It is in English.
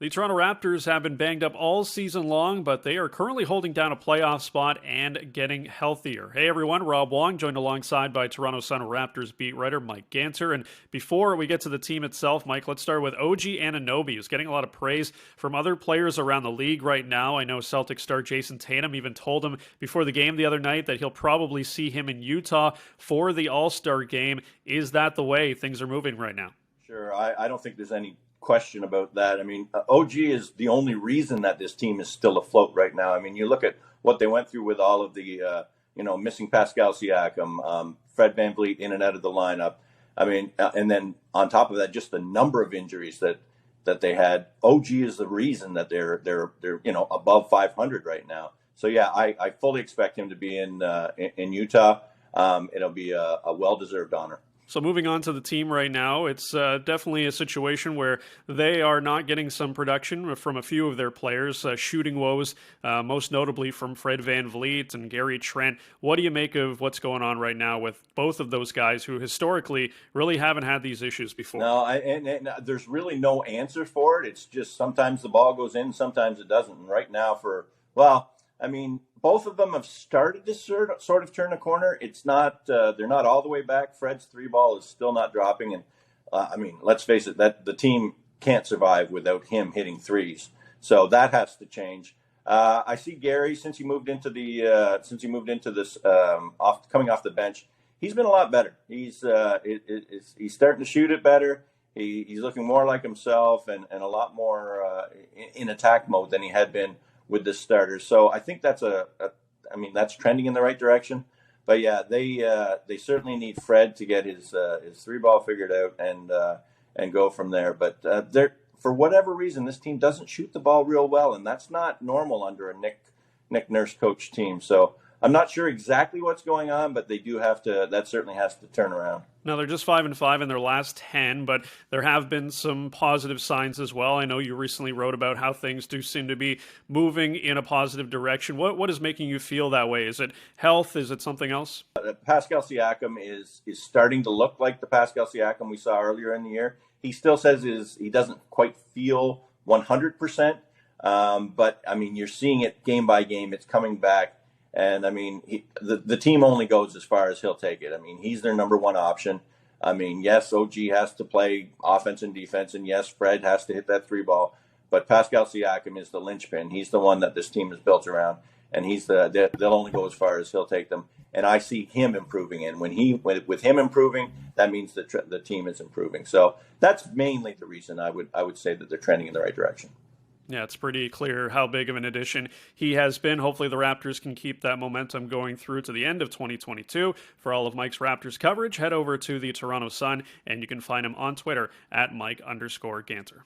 The Toronto Raptors have been banged up all season long, but they are currently holding down a playoff spot and getting healthier. Hey everyone, Rob Wong, joined alongside by Toronto Sun Raptors beat writer Mike Ganter. And before we get to the team itself, Mike, let's start with OG Anunoby, who's getting a lot of praise from other players around the league right now. I know Celtic star Jason Tatum even told him before the game the other night that he'll probably see him in Utah for the All-Star game. Is that the way things are moving right now? Sure, I don't think there's any question about that. I mean, OG is the only reason that this team is still afloat right now. I mean, you look at what they went through with all of the, missing Pascal Siakam, Fred VanVleet in and out of the lineup. I mean, and then on top of that, just the number of injuries that they had. OG is the reason that they're above 500 right now. So yeah, I fully expect him to be in Utah. It'll be a well-deserved honor. So moving on to the team right now, it's definitely a situation where they are not getting some production from a few of their players, shooting woes, most notably from Fred VanVleet and Gary Trent. What do you make of what's going on right now with both of those guys who historically really haven't had these issues before? No, and there's really no answer for it. It's just sometimes the ball goes in, sometimes it doesn't. And right now both of them have started to sort of turn a corner. It's not they're not all the way back. Fred's three ball is still not dropping, and let's face it, that the team can't survive without him hitting threes. So that has to change. I see Gary since he moved into this coming off the bench. He's been a lot better. He's starting to shoot it better. He's looking more like himself and a lot more in attack mode than he had been with the starters. So I think that's that's trending in the right direction. But yeah, they certainly need Fred to get his three ball figured out and go from there. But for whatever reason, this team doesn't shoot the ball real well, and that's not normal under a Nick Nurse coach team. So I'm not sure exactly what's going on, but they do have to. That certainly has to turn around. Now, they're just 5-5 in their last 10, but there have been some positive signs as well. I know you recently wrote about how things do seem to be moving in a positive direction. What is making you feel that way? Is it health? Is it something else? Pascal Siakam is starting to look like the Pascal Siakam we saw earlier in the year. He still says he doesn't quite feel 100%, but I mean, you're seeing it game by game. It's coming back. And I mean, the team only goes as far as he'll take it. I mean, he's their number one option. I mean, yes, OG has to play offense and defense, and yes, Fred has to hit that three ball. But Pascal Siakam is the linchpin. He's the one that this team is built around, and they'll only go as far as he'll take them. And I see him improving, and with him improving, that means the team is improving. So that's mainly the reason I would say that they're trending in the right direction. Yeah, it's pretty clear how big of an addition he has been. Hopefully the Raptors can keep that momentum going through to the end of 2022. For all of Mike's Raptors coverage, head over to the Toronto Sun, and you can find him on Twitter at Mike_Ganter.